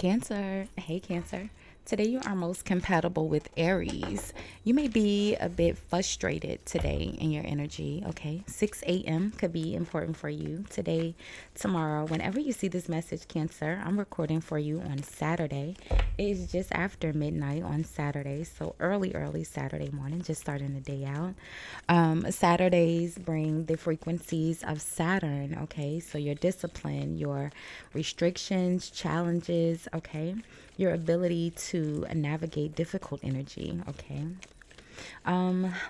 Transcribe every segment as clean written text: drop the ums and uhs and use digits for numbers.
Cancer. Hey, Cancer. Today you are most compatible with Aries. You may be a bit frustrated today in your energy, okay? 6 a.m. could be important for you today, tomorrow. Whenever you see this message, Cancer, I'm recording for you on Saturday. It is just after midnight on Saturday, so early Saturday morning, just starting the day out. Saturdays bring the frequencies of Saturn, okay? So your discipline, your restrictions, challenges, okay? Your ability to navigate difficult energy, okay?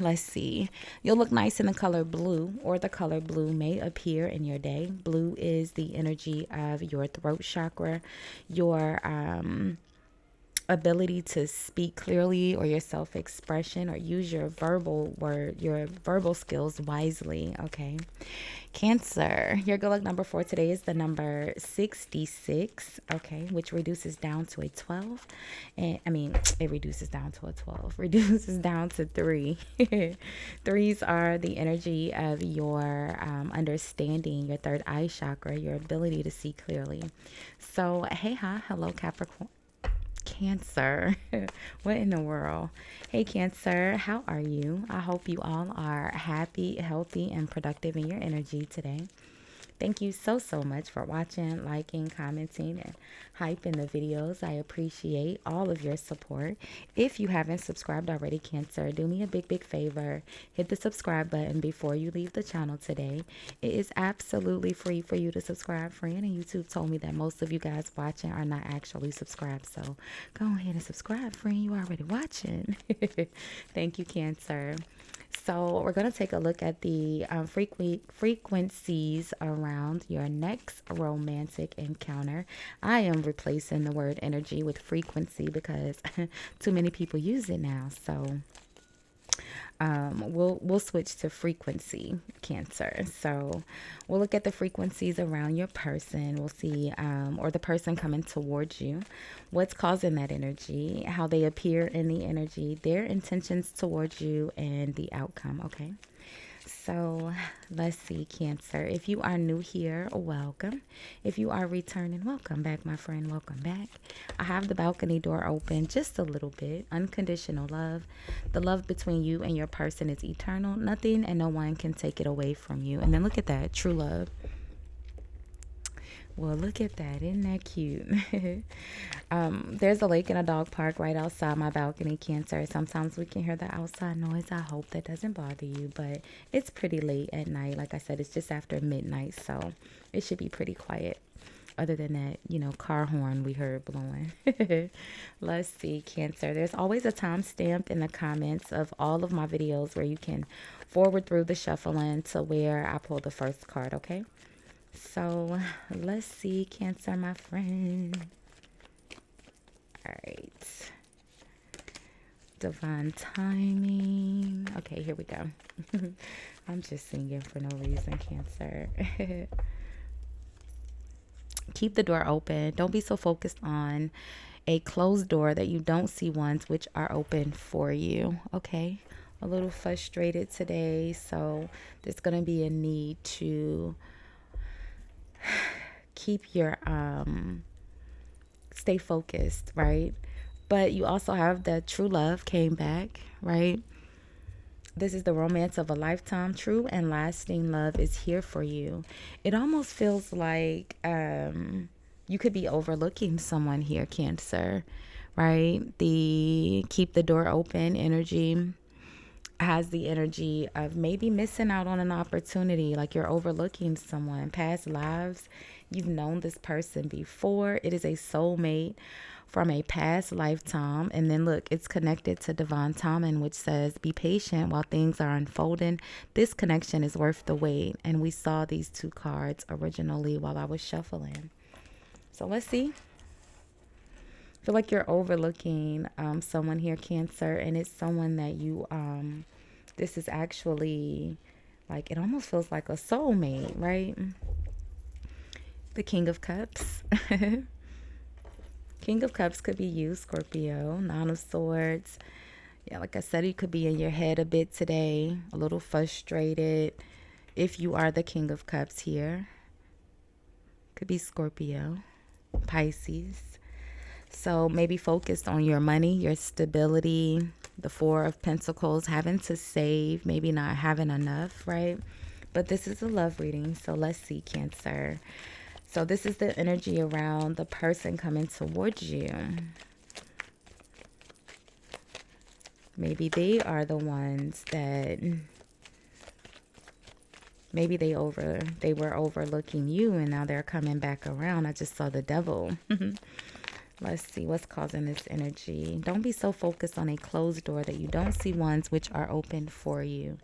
Let's see. You'll look nice in the color blue, or the color blue may appear in your day. Blue is the energy of your throat chakra, your ability to speak clearly, or your self-expression, or use your verbal skills wisely, okay? Cancer, your good luck number for today is the number 66, okay, which reduces down to a 12. And I mean, it reduces down to a 12, reduces down to 3. Threes are the energy of your understanding, your third eye chakra, your ability to see clearly. So, hey, hi, hello, Capricorn. Cancer. What in the world? Hey, Cancer, how are you? I hope you all are happy, healthy, and productive in your energy today. Thank you so much for watching, liking, commenting, and hyping the videos. I appreciate all of your support. If you haven't subscribed already, Cancer, do me a big favor. Hit the subscribe button before you leave the channel today. It is absolutely free for you to subscribe, friend. And YouTube told me that most of you guys watching are not actually subscribed. So go ahead and subscribe, friend. You already watching. Thank you, Cancer. So we're going to take a look at the frequencies around your next romantic encounter. I am replacing the word energy with frequency because too many people use it now. So we'll switch to frequency, Cancer. So we'll look at the frequencies around your person. We'll see, or the person coming towards you, what's causing that energy, how they appear in the energy, their intentions towards you, and the outcome. Okay. So let's see, Cancer. If you are new here, welcome. If you are returning, welcome back, my friend. Welcome back. I have the balcony door open just a little bit. Unconditional love. The love between you and your person is eternal. Nothing and no one can take it away from you. And then look at that, true love. Well, look at that. Isn't that cute? There's a lake and a dog park right outside my balcony, Cancer. Sometimes we can hear the outside noise. I hope that doesn't bother you, but it's pretty late at night. Like I said, it's just after midnight, so it should be pretty quiet. Other than that, car horn we heard blowing. Let's see, Cancer. There's always a timestamp in the comments of all of my videos where you can forward through the shuffling to where I pull the first card, okay? So let's see, Cancer, my friend. All right. Divine timing. Okay, here we go. I'm just singing for no reason, Cancer. Keep the door open. Don't be so focused on a closed door that you don't see ones which are open for you. Okay. A little frustrated today, so there's going to be a need to keep your stay focused, right? But you also have the true love came back, right? This is the romance of a lifetime. True and lasting love is here for you. It almost feels like you could be overlooking someone here, Cancer, right? The keep the door open energy has the energy of maybe missing out on an opportunity, like you're overlooking someone. Past lives, you've known this person before. It is a soulmate from a past lifetime. And then look, it's connected to divine timing, which says be patient while things are unfolding. This connection is worth the wait. And we saw these two cards originally while I was shuffling. So let's see. I feel like you're overlooking someone here, Cancer, and it's someone that you this is actually like, it almost feels like a soulmate, right? The King of Cups. King of Cups could be you, Scorpio. Nine of Swords. Yeah, like I said, you could be in your head a bit today, a little frustrated. If you are the King of Cups here, could be Scorpio, Pisces. So maybe focused on your money, your stability, the Four of Pentacles, having to save, maybe not having enough, right? But this is a love reading, so let's see, Cancer. So this is the energy around the person coming towards you. Maybe they are the ones that maybe they were overlooking you and now they're coming back around. I just saw the devil. Let's see what's causing this energy. Don't be so focused on a closed door that you don't see ones which are open for you.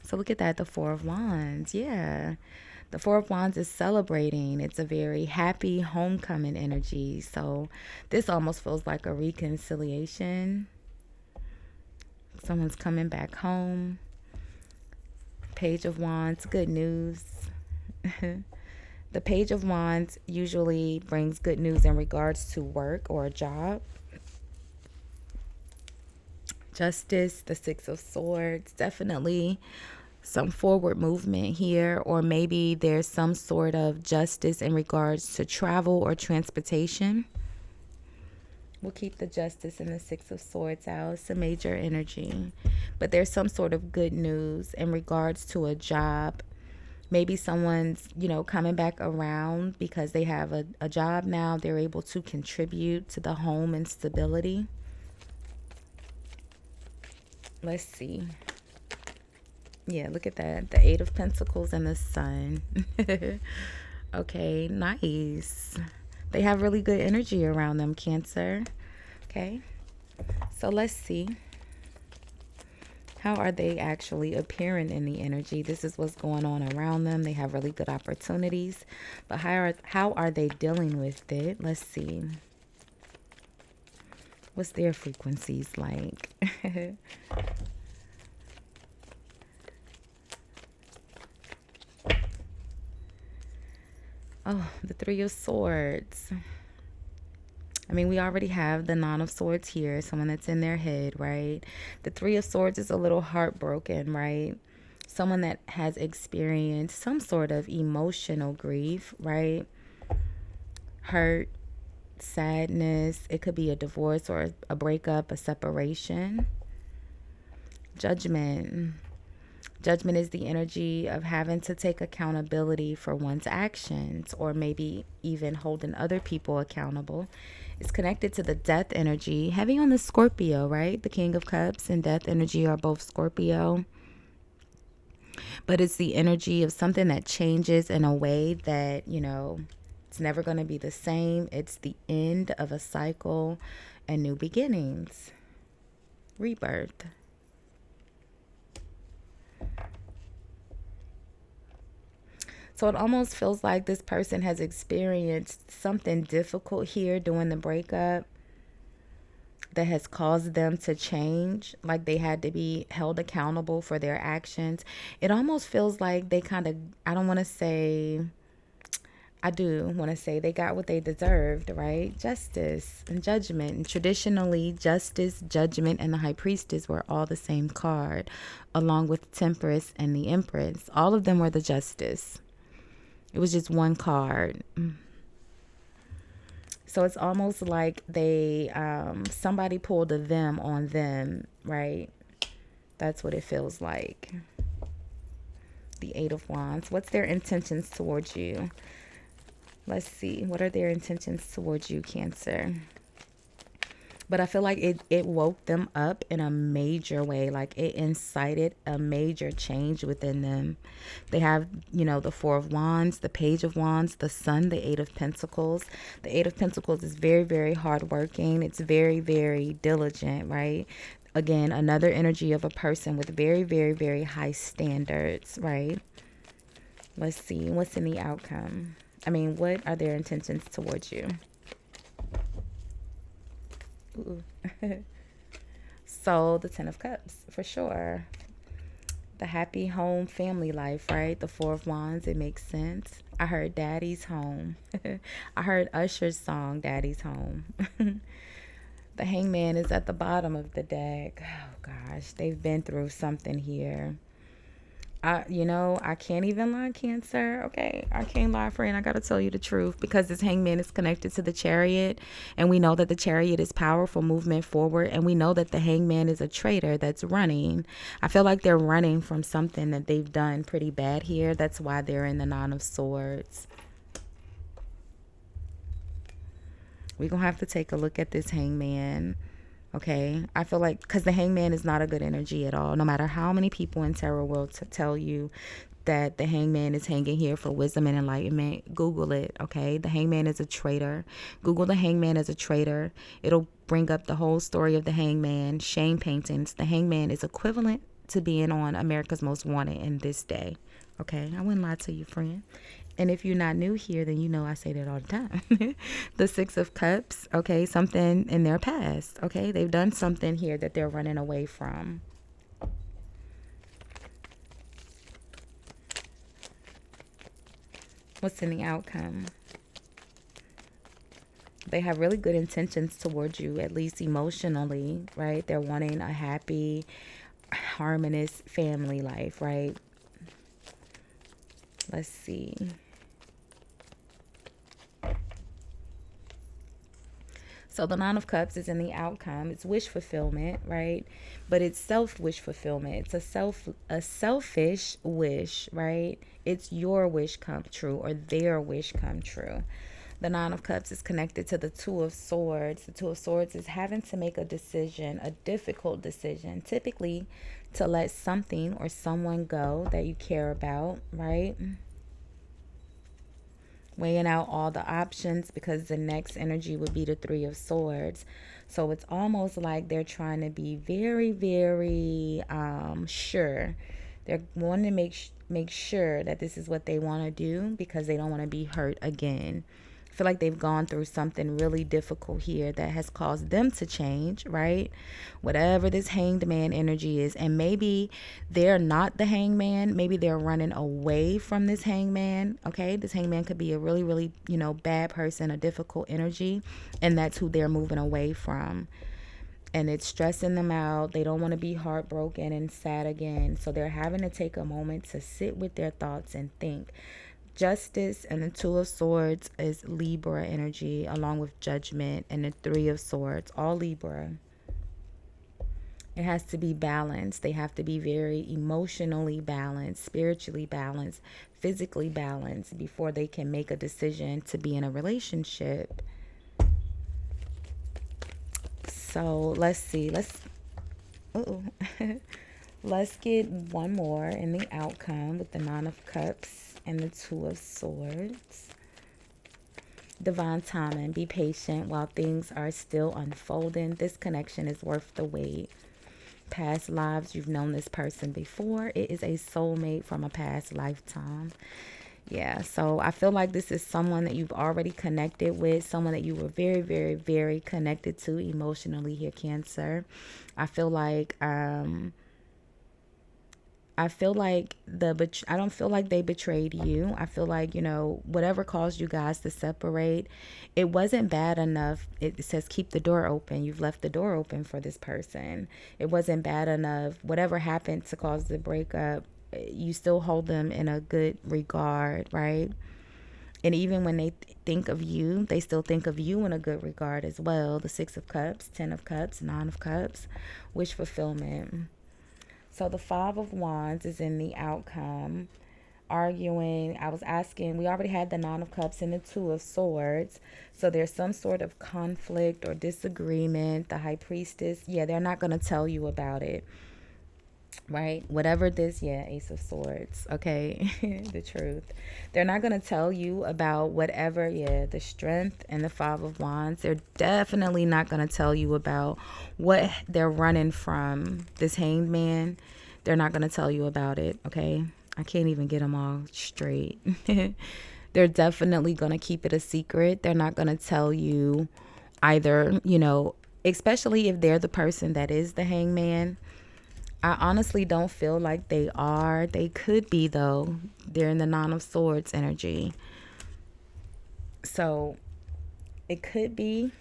So look at that, the Four of Wands. Yeah. The Four of Wands is celebrating. It's a very happy homecoming energy. So this almost feels like a reconciliation. Someone's coming back home. Page of Wands, good news. The Page of Wands usually brings good news in regards to work or a job. Justice, the Six of Swords, definitely some forward movement here, or maybe there's some sort of justice in regards to travel or transportation. We'll keep the Justice and the Six of Swords out. It's a major energy. But there's some sort of good news in regards to a job. Maybe someone's, coming back around because they have a job now. They're able to contribute to the home and stability. Let's see. Yeah, look at that. The Eight of Pentacles and the Sun. Okay, nice. They have really good energy around them, Cancer. Okay, so let's see. How are they actually appearing in the energy? This is what's going on around them. They have really good opportunities. But how are they dealing with it? Let's see. What's their frequencies like? Oh, the Three of Swords. I mean, we already have the Nine of Swords here, someone that's in their head, right? The Three of Swords is a little heartbroken, right? Someone that has experienced some sort of emotional grief, right? Hurt, sadness. It could be a divorce or a breakup, a separation. Judgment. Judgment is the energy of having to take accountability for one's actions, or maybe even holding other people accountable. It's connected to the death energy, heavy on the Scorpio, right? The King of Cups and death energy are both Scorpio. But it's the energy of something that changes in a way that, it's never going to be the same. It's the end of a cycle and new beginnings. Rebirth. So it almost feels like this person has experienced something difficult here during the breakup that has caused them to change. Like they had to be held accountable for their actions. It almost feels like they kind of, I do want to say they got what they deserved, right? Justice and judgment. And traditionally, justice, judgment, and the High Priestess were all the same card, along with Temperance and the Empress. All of them were the Justice. It was just one card. So it's almost like they, somebody pulled a them on them, right? That's what it feels like. The Eight of Wands. What's their intentions towards you? Let's see. What are their intentions towards you, Cancer? But I feel like it woke them up in a major way. Like it incited a major change within them. They have, the Four of Wands, the Page of Wands, the Sun, the Eight of Pentacles. The Eight of Pentacles is very, very hardworking. It's very, very diligent, right? Again, another energy of a person with very, very, very high standards, right? Let's see. What's in the outcome? I mean, what are their intentions towards you? So the Ten of Cups, for sure. The happy home family life, right? The Four of Wands, it makes sense. I heard Daddy's Home. I heard Usher's song, Daddy's Home. The Hangman is at the bottom of the deck. Oh gosh, they've been through something here. I can't even lie, Cancer. Okay, I can't lie, friend. I gotta tell you the truth because this hangman is connected to the chariot, and we know that the chariot is powerful movement forward, and we know that the hangman is a traitor that's running. I feel like they're running from something that they've done pretty bad here. That's why they're in the Nine of Swords. We're gonna have to take a look at this hangman. Okay, I feel like because the hangman is not a good energy at all. No matter how many people in tarot world tell you that the hangman is hanging here for wisdom and enlightenment, Google it. Okay, the hangman is a traitor. Google the hangman as a traitor. It'll bring up the whole story of the hangman. Shame paintings. The hangman is equivalent to being on America's Most Wanted in this day. Okay, I wouldn't lie to you, friend. And if you're not new here, then you know I say that all the time. The Six of Cups, okay, something in their past, okay? They've done something here that they're running away from. What's in the outcome? They have really good intentions towards you, at least emotionally, right? They're wanting a happy, harmonious family life, right? Let's see. So the Nine of Cups is in the outcome. It's wish fulfillment, right? But it's self wish fulfillment. It's a selfish wish, right? It's your wish come true or their wish come true. The Nine of Cups is connected to the Two of Swords. The Two of Swords is having to make a decision, a difficult decision, typically to let something or someone go that you care about, right? Weighing out all the options because the next energy would be the Three of Swords. So it's almost like they're trying to be very, very sure. They're wanting to make sure that this is what they want to do because they don't want to be hurt again. I feel like they've gone through something really difficult here that has caused them to change, right? Whatever this hanged man energy is. And maybe they're not the hangman. Maybe they're running away from this hangman. Okay. This hangman could be a really, really, bad person, a difficult energy. And that's who they're moving away from. And it's stressing them out. They don't want to be heartbroken and sad again. So they're having to take a moment to sit with their thoughts and think. Justice and the Two of Swords is Libra energy, along with Judgment and the Three of Swords, all Libra. It has to be balanced. They have to be very emotionally balanced, spiritually balanced, physically balanced before they can make a decision to be in a relationship. So let's see. Let's get one more in the outcome with the Nine of Cups and the Two of Swords. Divine timing. Be patient while things are still unfolding. This connection is worth the wait. Past lives, you've known this person before. It is a soulmate from a past lifetime. Yeah, so I feel like this is someone that you've already connected with, someone that you were very, very, very connected to emotionally here, Cancer. I feel like I don't feel like they betrayed you. I feel like, whatever caused you guys to separate, it wasn't bad enough. It says keep the door open. You've left the door open for this person. It wasn't bad enough. Whatever happened to cause the breakup, you still hold them in a good regard, right? And even when they think of you, they still think of you in a good regard as well. The Six of Cups, Ten of Cups, Nine of Cups, wish fulfillment. So the Five of Wands is in the outcome. Arguing, I was asking, we already had the Nine of Cups and the Two of Swords. So there's some sort of conflict or disagreement. The High Priestess, yeah, they're not going to tell you about it. Right? Whatever this, yeah, Ace of Swords. Okay, the truth. They're not going to tell you about whatever, yeah, the Strength and the Five of Wands. They're definitely not going to tell you about what they're running from. This Hanged Man, they're not going to tell you about it, okay? I can't even get them all straight. They're definitely going to keep it a secret. They're not going to tell you either, especially if they're the person that is the hangman. I honestly don't feel like they are. They could be, though. They're in the Nine of Swords energy. So it could be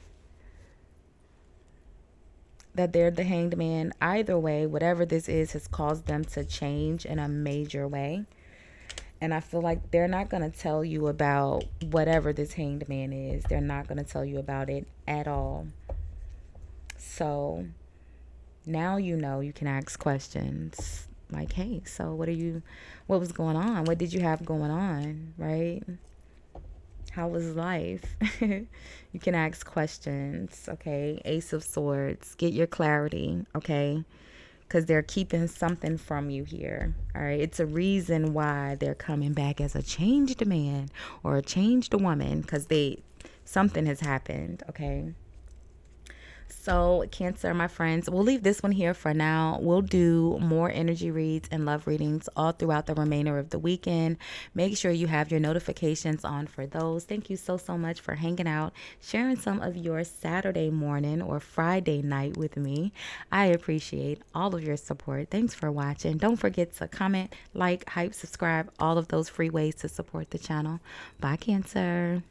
that they're the hanged man. Either way, whatever this is has caused them to change in a major way. And I feel like they're not going to tell you about whatever this hanged man is. They're not going to tell you about it at all. So now you know you can ask questions like, hey, so what was going on? What did you have going on, right? How was life? You can ask questions, okay? Ace of Swords. Get your clarity, okay? Because they're keeping something from you here, all right? It's a reason why they're coming back as a changed man or a changed woman, because something has happened, okay? So, Cancer, my friends, we'll leave this one here for now. We'll do more energy reads and love readings all throughout the remainder of the weekend. Make sure you have your notifications on for those. Thank you so, so much for hanging out, sharing some of your Saturday morning or Friday night with me. I appreciate all of your support. Thanks for watching. Don't forget to comment, like, hype, subscribe, all of those free ways to support the channel. Bye, Cancer.